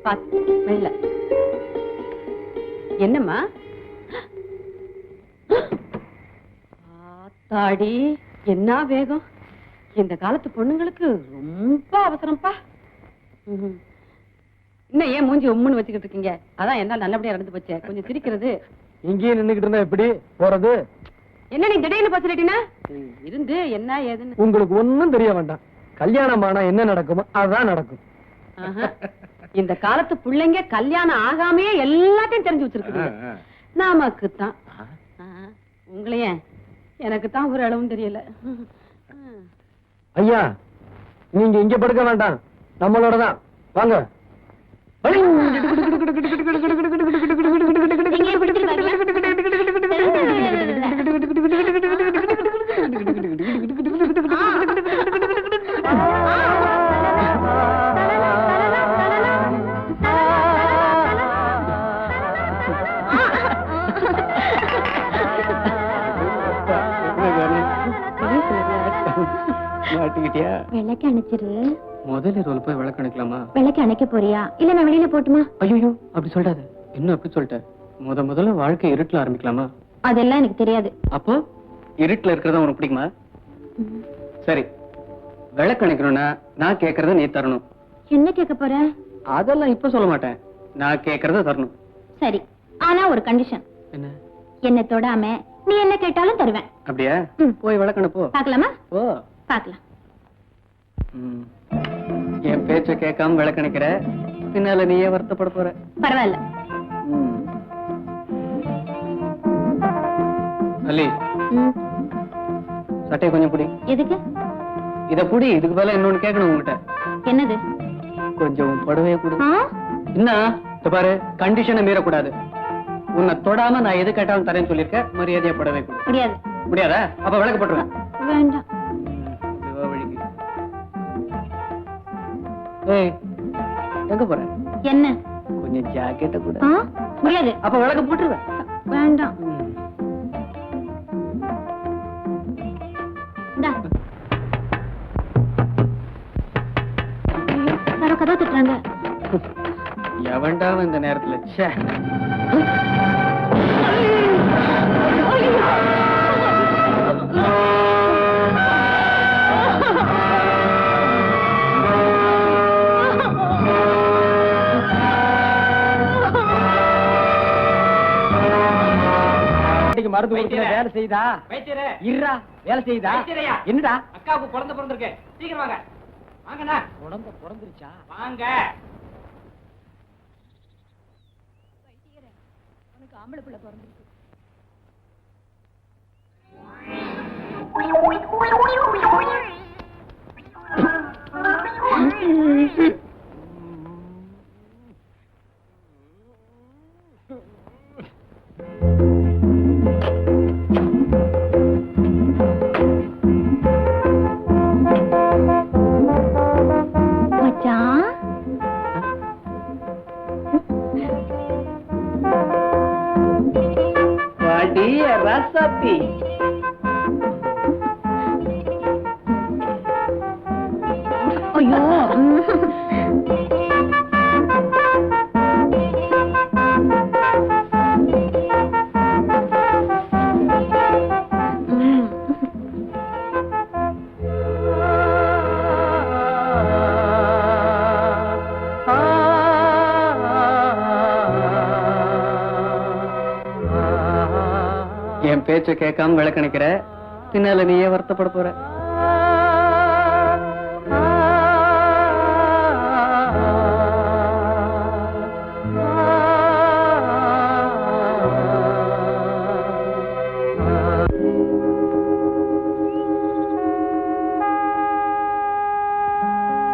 பாத்து வெள்ள என்னம்மா தாடி என்ன வேகம் இந்த காலத்து பொண்ணுங்களுக்கு ரொம்ப அவசரம்ப்பா இன்னும் ஏன் மூஞ்சி உம்முன்னு வச்சுக்கிட்டு இருக்கீங்க அதான் என்ன நல்லபடியா நடந்து போச்சு கொஞ்சம் சிரிக்கிறது இங்கேயே நின்னுகிட்டு இருந்தா எப்படி போறது என்ன நீ திடீர்னு பசிலிட்டினா இருந்து என்ன ஏதுன்னு உங்களுக்கு ஒண்ணும் தெரிய வேண்டாம் கல்யாணம் ஆனா என்ன நடக்குமோ அதான் நடக்கும் இந்த காலத்து பிள்ளைங்க கல்யாணம் ஆகாமையே எல்லாத்தையும் தெரிஞ்சு வச்சிருக்குது நமக்குத்தான் உங்களையே எனக்கு தான் ஒரு அளவும் தெரியல ஐயா நீங்க இங்க படுக்க வேண்டாம் நம்மளோட தான் வாங்க விளக்கு அணைச்சிரு முதல்ல ரோல் போய் விளக்கு அணைக்கலாமா விளக்கு அணைக்க போறியா இல்ல நான் வெளியில போட்டுமா ஐயோ அப்படி சொல்றாது இன்னும் அப்படி சொல்லிட்டேன் முதல்ல வாழ்க்கை இருட்டுல ஆரம்பிக்கலாமா அதெல்லாம் எனக்கு தெரியாது அப்போ இருட்டுல இருக்கிறதா உனக்கு பிடிக்குமா சரி விளக்கு அணைக்கணும்னா நான் கேக்குறத நீ தரணும் என்ன கேட்க போற அதெல்லாம் இப்ப சொல்ல மாட்டேன் நான் கேக்குறத தரணும் சரி ஆனா ஒரு கண்டிஷன் என்ன என்ன தொடாம நீ என்ன கேட்டாலும் தருவேன் அப்படியா போய் விளக்கணு போ பாக்கலாமா ஓ பாக்கலாம் என் பேச்ச கேட்காம விளக்கணிக்கிற பின்னால நீயே வருத்தப்பட போற பரவாயில்ல அல்லி சட்டையை கொஞ்சம் புடி எதுக்கு இத புடி இதுக்கு பதிலா இன்னொன்னு கேட்கணும் உங்ககிட்ட என்னது கொஞ்சம் புடவைய கொடு என்ன பாரு கண்டிஷனை மீறக்கூடாது உன்னை தொடாம நான் எது கேட்டாலும் தரேன்னு சொல்லிருக்க மரியாதையா புடவை கொடு முடியாது முடியாதா அப்ப விளக்கு போட்டுருவேன் வேண்டாம் எங்க போற என்ன கொஞ்சம் ஜாக்கெட்ட கூட முடியாது அப்ப விளக்கு போட்டுருவேன் வேண்டாம் யாரோ கதா தட்டுறாங்க எவன்டா இந்த நேரத்துல மருந்து வேலை செய்தா இருடா வேலை செய்தா என்னடா அக்காவுக்கு குழந்தை பிறந்திருக்கு சீக்கிரம் வாங்க வாங்கண்ணா குழந்தை பிறந்துருச்சா வாங்க உனக்கு ஆம்பளை பிள்ளை பிறந்திருக்கு ரசத்தி ஐயோ என் பேச்ச கேட்காம விளக்கணிக்கிற பின்னால நீயே வருத்தப்பட போற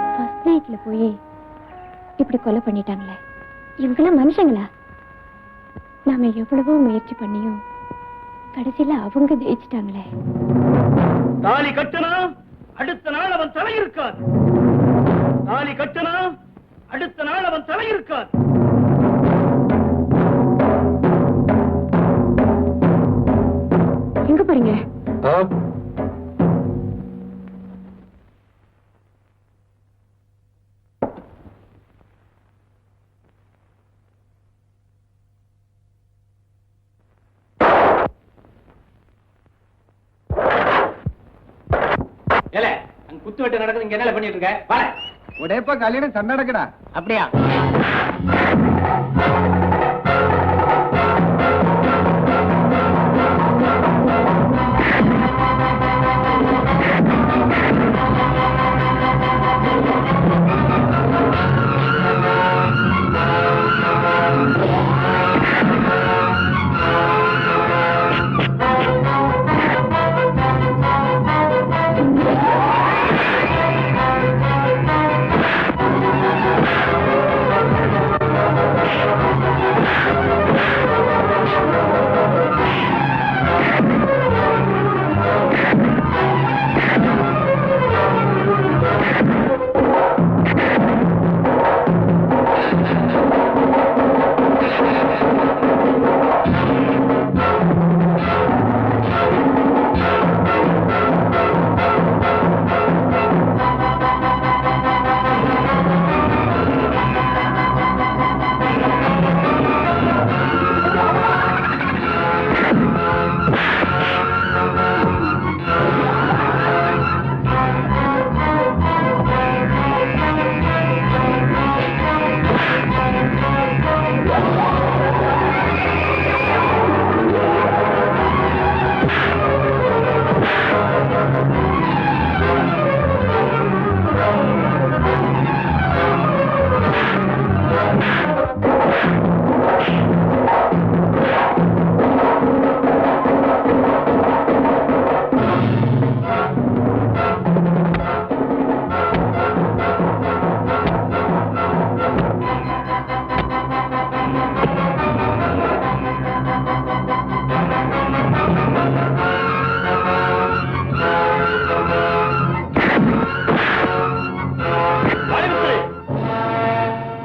ஃபர்ஸ்ட் நைட்ல போய் இப்படி கொலை பண்ணிட்டாங்களே இவங்கெல்லாம் மனுஷங்களா நாம எவ்வளவோ முயற்சி பண்ணியும் கடைசியில அவங்க ஜெயிச்சிட்டாங்களே தாலி கட்டனா அடுத்த நாள் அவன் தலை இருக்காது தாலி கட்டனா அடுத்த நாள் அவன் தலை இருக்காது எங்க போறீங்க ஏல அங்க குத்து வெட்டு நடக்குது, இங்க என்ன பண்ணிட்டு இருக்க? வா. உடையப்பா கல்யாணம் சண்டை நடக்குடா. அப்படியா?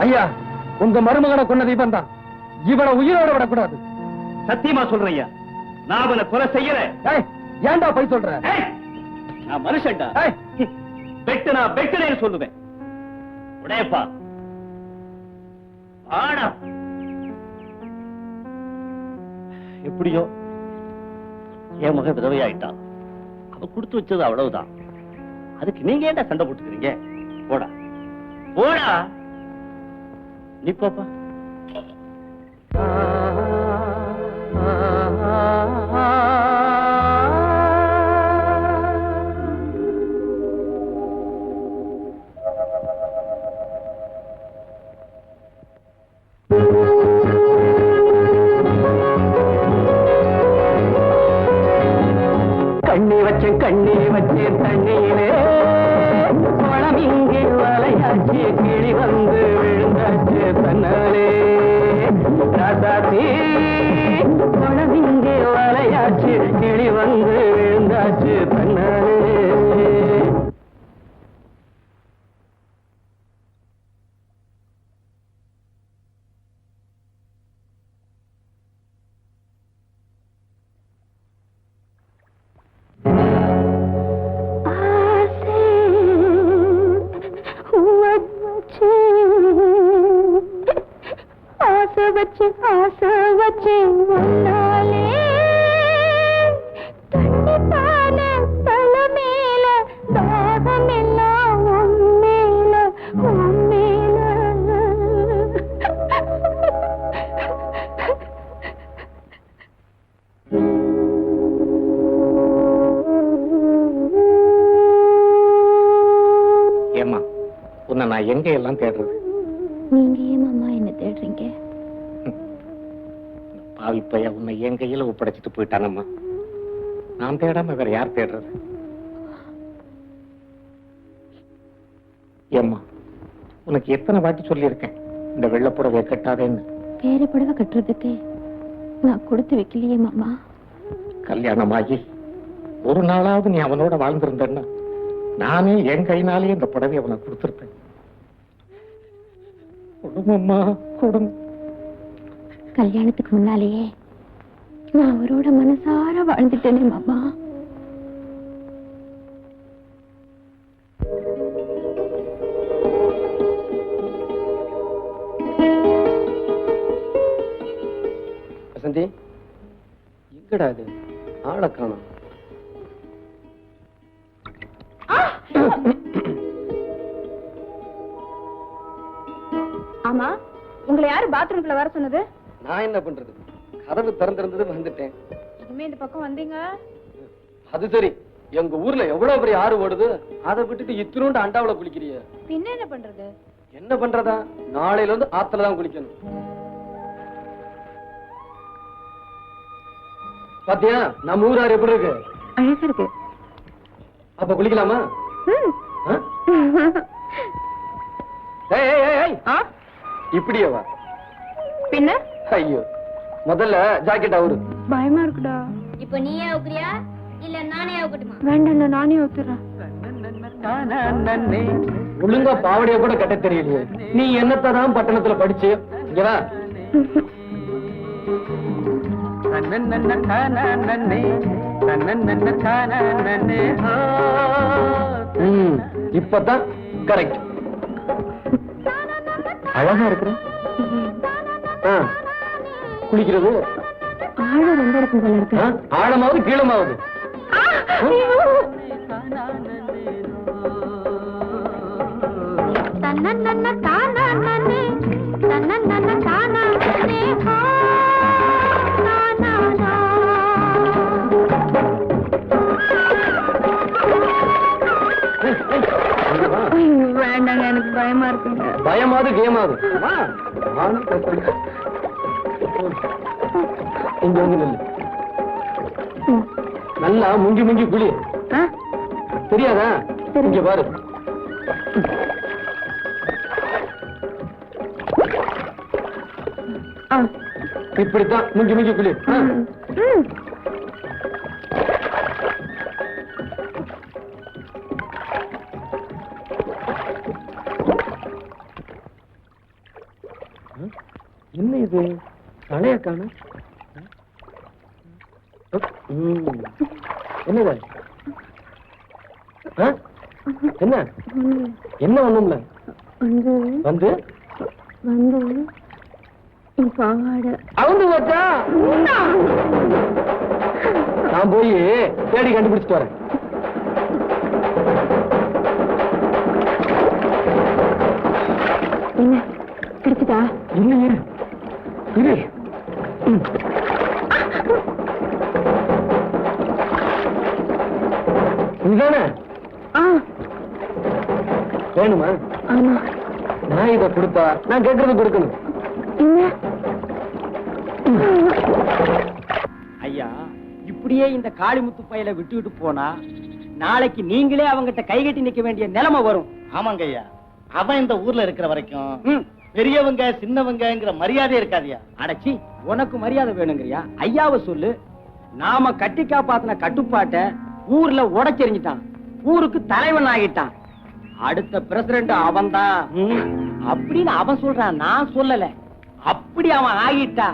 ஐயா, உங்க மருமகனை கொன்னது இவன் தான். இவனை உயிரோட விடக்கூடாது. சத்தியமா சொல்றேன், நான் அவனை கொலை செய்யல. ஏன்டா போய் சொல்ற? நான் மனுஷன்டா. வெட்டுனா வெட்டுனே சொல்லுவேன். உடையப்பா ஆனா எப்படியோ என் மகன் விதவையாயிட்டான். அவ கொடுத்து வச்சது அவ்வளவுதான். அதுக்கு நீங்க ஏன்டா சண்டை போட்டுக்கிறீங்க? போடா போடா, நீ போப்பா. கண்ணி வச்சேன் தண்ணீரே, பணம் இங்கே வலையாச்சு, கிளி வந்து விழுந்தாச்சு தன்னாலே. ராசாத்தி பணம் இங்கே வலையாச்சு, கிளி வந்து விழுந்தாச்சு தன்னாலே. ஆசை வச்சு ஒன்னாலே தண்ணி பான தல மேல தாகம் எல்லாம் உம்மேல உம்மேல. ஏம்மா, உன்னை நான் எங்க எல்லாம் தேடுறது? நீங்க ஏமாமா என்ன தேடுறீங்க? பாவி பையா உன்னை என் கையில ஒப்படைச்சிட்டு போயிட்டானம்மா. நான் தேடாம வேற யார் தேடுறது? ஏம்மா, உனக்கு எத்தனை வாட்டி சொல்லியிருக்கேன் இந்த வெள்ளை புடவை கட்டாதேன்னு? வேற புடவை கட்டுறதுக்கு நான் கொடுத்து வைக்கலையே மாமா. கல்யாணமாகி ஒரு நாளாவது நீ அவனோட வாழ்ந்திருந்தேன்னா நானே என் கையினாலே இந்த புடவை அவனை கொடுத்திருப்பேன். குடும்பம்மா குடும்பம். கல்யாணத்துக்கு முன்னாலேயே நான் அவரோட மனசார வாழ்ந்துட்டேனே மாமா. வசந்தி, எங்கடா இது? ஆளை காணோம். உங்களை யாரு பாத்ரூம்குள்ள வர சொன்னது? நான் என்ன பண்றது, கதவு திறந்திருந்தது வந்துட்டேன். இனிமே இந்த பக்கம் வந்தீங்க அது சரி, எங்க ஊர்ல எவ்வளவு பெரிய ஆறு ஓடுது, அதை விட்டுட்டு இத்தினோண்டு அண்டாவுல குளிக்கிறிய. பின்ன என்ன பண்றது? என்ன பண்றதா, நாளையில இருந்து ஆத்துல தான் குளிக்கணும். பாத்தியா நம்ம ஊர் ஆறு எப்படி இருக்கு? அழகா இருக்கு. அப்ப குளிக்கலாமா? ஆ? ஏய், ஏய், ஏய், ஏய். இப்படியே வா. பின்ன ஐயோ, முதல்ல ஜாக்கெட் அவரு. பயமா இருக்குடா. இப்ப நீயே அவுக்குறியா இல்ல நானே அவுக்கட்டுமா? வேண்டாம், நானே ஊத்துறேன். ஒழுங்கா பாவடைய கூட கட்ட தெரியலையே, நீ என்னத்தான் பட்டணத்துல படிச்சு இங்க வா. இப்பதான் கரெக்ட். அழகா இருக்கிற. குளிக்கிறது ஆழம் ரொம்ப இருக்கும் போல இருக்கு. ஆழமாவது கீழமாவது. வேண்டாங்க, எனக்கு பயமா இருக்குங்க. பயமாவது கேமாவது. இங்க வந்து நில்லு. நல்லா முங்கி முங்கி குளி. தெரியாதா? இங்க பாரு. இப்படித்தான் முங்கி முங்கி குளி. என்ன இது, தலைய காண? என்னது? என்ன என்ன ஒண்ணும்ல வந்து பாவாடை அவங்க வச்சா நான் போய் தேடி கண்டுபிடிச்சிட்டு வரேன். என்ன கிடைச்சதா? இல்லையே, இரு. இதுதானே வேணுமா? ஆமா. நான் இதை கொடுத்தா நான் கேட்கறது கொடுக்கணும். ஐயா, இப்படியே இந்த காளிமுத்து பையில விட்டுவிட்டு போனா நாளைக்கு நீங்களே அவங்கிட்ட கைகட்டி நிக்க வேண்டிய நிலைமை வரும். ஆமாங்க ஐயா, அவன் இந்த ஊர்ல இருக்கிற வரைக்கும் பெரியவங்க சின்னவங்கிற மரியாதை இருக்காதியா. அடச்சி, உனக்கு மரியாதை வேணுங்கிறியா? ஐயாவை சொல்லு. நாம கட்டி காப்பாத்தின கட்டுப்பாட்டை ஊர்ல உடைச்செறிஞ்சிட்டான், ஊருக்கு தலைவன் ஆகிட்டான். அடுத்த பிரசிடண்ட் அவன் தான் அப்படின்னு அவன் சொல்றான், நான் சொல்லல. அப்படி அவன் ஆகிட்டா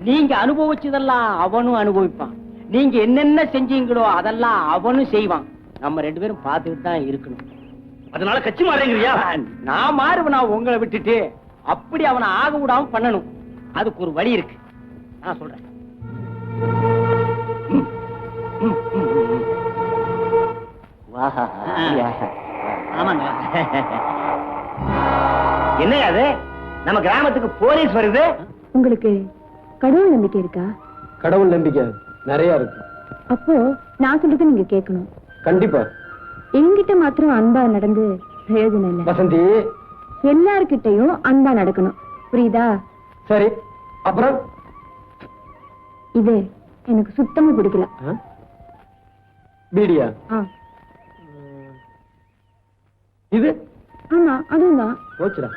நீங்க அனுபவிச்சதெல்லாம் அவனும் அனுபவிப்பான். நீங்க என்னென்ன செஞ்சீங்களோ அதெல்லாம் அவனும் செய்வான். நம்ம ரெண்டு பேரும் பார்த்துக்கிட்டு தான் இருக்கணும். அதனால கட்சி மாறேங்கிறியா? நான் மாறுவனா உங்களை விட்டுட்டு? அப்படி அவனை ஆக விடாம பண்ணணும். அதுக்கு ஒரு வழி இருக்கு, நான் சொல்றேன். ஆமாங்க. என்ன அது, நம்ம கிராமத்துக்கு போலீஸ் வருது. உங்களுக்கு கடவுள் நம்பிக்கை இருக்கா? கடவுள் நம்பிக்கை நிறைய இருக்கு. அப்போ நான் சொல்றது நீங்க கேட்கணும். கண்டிப்பா. என்கிட்ட மாத்திரம் அன்பா நடந்து பிரயோஜனம் இல்ல வசந்தி. எல்லார்கிட்டையும் அன்பா நடக்கணும், புரியுதா? சரி, அப்புறம் இது எனக்கு சுத்தமா பிடிக்கல. பீடியா? இது? ஆமா, அதுவும் தான். போச்சுடா.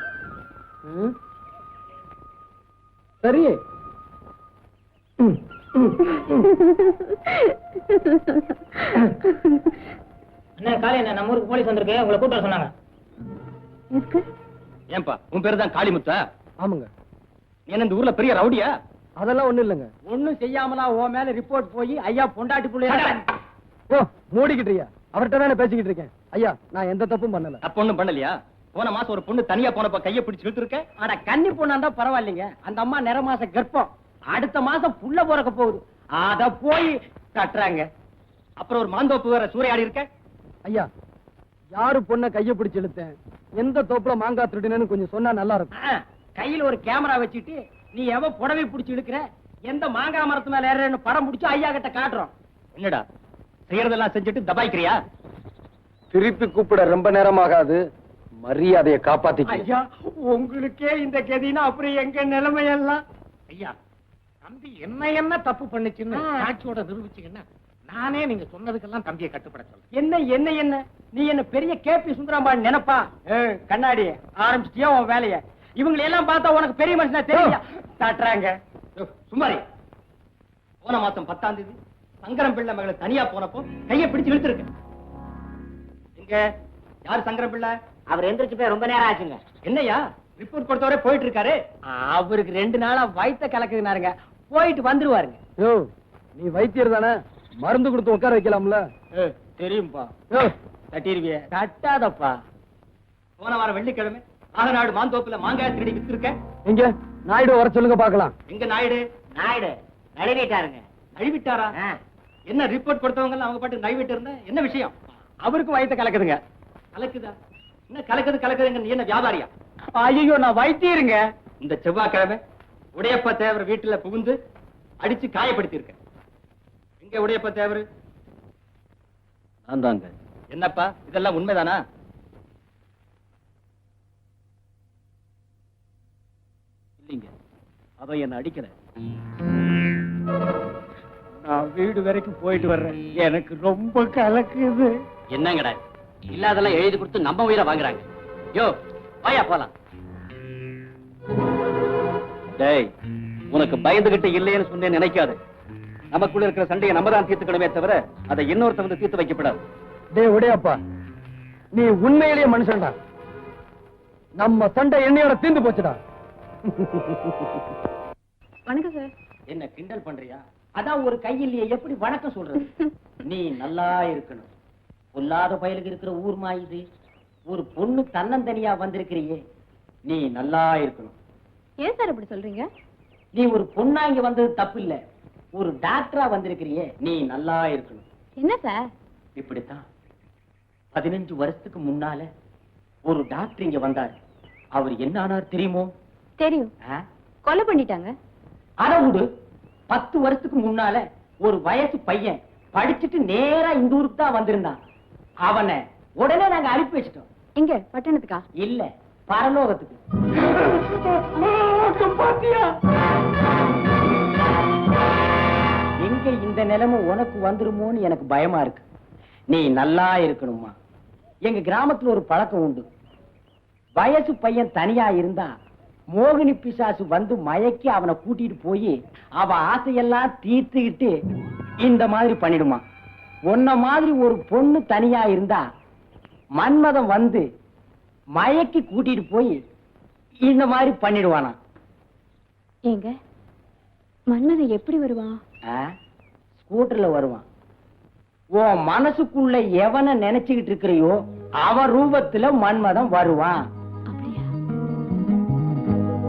சரி. என்ன காலை, என்ன நம்ம ஊருக்கு போலீஸ் வந்திருக்கு, உங்களை கூட்ட சொன்னாங்க. எதுக்கு? ஏன்பா, உன் பேரு தான் காளிமுத்தா? ஆமாங்க. என்ன இந்த ஊர்ல பெரிய ரவுடியா? அதெல்லாம் ஒண்ணு இல்லைங்க. ஒண்ணும் செய்யாமலா உன் மேல ரிப்போர்ட் போய் ஐயா பொண்டாட்டி புள்ளைய ஓ, மூடிக்கிட்டியா? அவர்கிட்ட தானே பேசிக்கிட்டு இருக்கேன். ஐயா, நான் எந்த தப்பும் பண்ணல. தப்பு ஒண்ணும் பண்ணலையா? போன மாசம் ஒரு பொண்ணு தனியா போனப்ப கைய பிடிச்சு இழுத்து இருக்க. ஆனா கன்னி பொண்ணா இருந்தா பரவாயில்லைங்க. அந்த அம்மா நிற மாச கர்ப்பம், அடுத்த மாசம் புள்ள பிறக்க போகுது. அத போய் கட்டுறாங்க. அப்புறம் ஒரு மாந்தோப்பு வேற சூறையாடி இருக்க. ஐயா, யாரு பொண்ண கைய பிடிச்சு இழுத்தேன், எந்த தோப்புல மாங்காய் திருடினு கொஞ்சம் சொன்னா நல்லா இருக்கும். கையில ஒரு கேமரா வச்சுட்டு நீ எவன் புடவை புடிச்சு இழுக்கிற எந்த மாங்காய் மரத்து மேல ஏறன்னு படம் பிடிச்சு ஐயா கிட்ட காட்டுறோம். என்னடா செய்யறதெல்லாம் செஞ்சுட்டு தபாய்க்கிறியா? திருப்பி கூப்பிட ரொம்ப நேரம் ஆகாது, மரியாதையை காப்பாத்திக்க. ஐயா உங்களுக்கே இந்த கதினா அப்புறம் எங்க நிலைமையெல்லாம். ஐயா, தம்பி என்ன தப்பு பண்ணுச்சுன்னு சாட்சியோட நிரூபிச்சீங்கன்னா நானே நீங்க சொன்னதுக்கெல்லாம் தம்பியை கட்டுப்பட சொல்றேன். என்ன நீ என்ன பெரிய கேபி சுந்தராம்பாள் நினைப்பா? கண்ணாடி ஆரம்பிச்சிட்டியா உன் வேலைய? இவங்களை எல்லாம் பார்த்தா உனக்கு பெரிய மனுஷனா தெரியல தாட்டுறாங்க. சும்மாரி. போன மாசம் 10ஆம் தேதி சங்கரம் பிள்ளை மகளை தனியா போனப்போ கையை பிடிச்சு இழுத்துருக்க. எங்க யார் சங்கரம் பிள்ளை? அவர் எந்திரிச்சு போய் ரொம்ப நேரம் ஆச்சுங்க. என்னையா ரிப்போர்ட் கொடுத்தவரே போயிட்டு இருக்காரு. அவருக்கு 2 நாளா வயித்த கலக்குதுனாருங்க, போயிட்டு வந்துருவாருங்க. யோ, நீ வைத்தியர் தானே, மருந்து கொடுத்து உட்கார வைக்கலாம்ல? தெரியும்பா. தட்டிருவிய. கட்டாதப்பா. போன வாரம் வெள்ளிக்கிழமை ஆகநாடு மாந்தோப்புல மாங்காய் திருடி வித்துருக்க. இங்க நாயுடு வர சொல்லுங்க பாக்கலாம். எங்க நாயுடு? நாயுடு நழுவிட்டாருங்க. நழுவிட்டாரா? என்ன ரிப்போர்ட் கொடுத்தவங்க எல்லாம் அவங்க பாட்டு நழுவிட்டு இருந்தா என்ன விஷயம்? அவருக்கு வயித்த கலக்குதுங்க. கலக்குதா? என்ன கலக்குதுங்க? நீ என்ன வியாபாரியா? ஐயோ, நான் வைத்தியருங்க. இந்த செவ்வாய்க்கிழமை உடையப்ப தேவர் வீட்டுல புகுந்து அடிச்சு காயப்படுத்தி இருக்க. எங்க உடையப்ப தேவர்? நான் தாங்க. என்னப்பா இதெல்லாம் உண்மைதானா? இல்லைங்க, அவன் என்ன அடிக்கல. நான் வீடு வரைக்கும் போயிட்டு வர்றேன், எனக்கு ரொம்ப கலக்குது. என்னங்கடா இல்லாதெல்லாம் எழுதி கொடுத்து நம்ம உயிரை வாங்குறாங்க. யோ வாயா போலாம். டேய், உனக்கு பயந்துகிட்டு இல்லைன்னு சொன்னேன்னு நினைக்காது. நமக்குள்ள இருக்கிற சண்டையை நம்ம தான் தீர்த்துக்கணுமே தவிர அதை இன்னொருத்த வந்து தீர்த்து வைக்கப்படாது. டேய் உடையப்பா, நீ உண்மையிலேயே மனுஷன்டா. நம்ம சண்டை என்னையோட தீர்ந்து போச்சுடா. வணக்கம் சார். என்ன கிண்டல் பண்றியா? அதான் ஒரு கையிலேயே எப்படி வணக்கம் சொல்றது? நீ நல்லா இருக்கணும். பொல்லாத பயலுக்கு இருக்கிற ஊர் மாயுது. ஒரு பொண்ணு தன்னந்தனியா வந்திருக்கிறியே, நீ நல்லா இருக்கணும். ஏன் சார் இப்படி சொல்றீங்க? நீ ஒரு பொண்ணா இங்க வந்தது தப்பு இல்ல, ஒரு டாக்டரா வந்திருக்கிறியே, நீ நல்லா இருக்கணும். என்ன சார்? இப்படித்தான் 15 வருஷத்துக்கு முன்னால ஒரு டாக்டர் இங்க வந்தாரு. அவர் என்ன ஆனார் தெரியுமோ? தெரியும். ஆ? கொலை பண்ணிட்டாங்க. அட விடு. 10 வருஷத்துக்கு முன்னால ஒரு வயசு பையன் படிச்சுட்டு நேரா இந்த ஊருக்கு தான் வந்திருந்தான். அவனை உடனே நாங்க அனுப்பி வச்சிட்டோம். எங்க பட்டணத்துக்கா? இல்ல, பரலோகத்துக்கு. எங்க இந்த நிலைமை உனக்கு வந்துருமோன்னு எனக்கு பயமா இருக்கு. நீ நல்லா இருக்கணுமா? எங்க கிராமத்துல ஒரு பழக்கம் உண்டு. வயசு பையன் தனியா இருந்தா மோகினி பிசாசு வந்து மயக்கி அவனை கூட்டிட்டு போய் அவ ஆசையெல்லாம் தீர்த்துக்கிட்டு இந்த மாதிரி பண்ணிடுமா. உன்ன மாதிரி ஒரு பொண்ணு தனியா இருந்தா மன்மதன் வந்து மயக்கி கூட்டிட்டு போய் இந்த மாதிரி பண்ணிடுவானா. ஏங்க மன்மதன் எப்படி வருவான்? ஸ்கூட்டர்ல வருவான். உன் மனசுக்குள்ள எவனை நினைச்சுக்கிட்டு இருக்கிறியோ அவன் ரூபத்துல மன்மதன் வருவான்.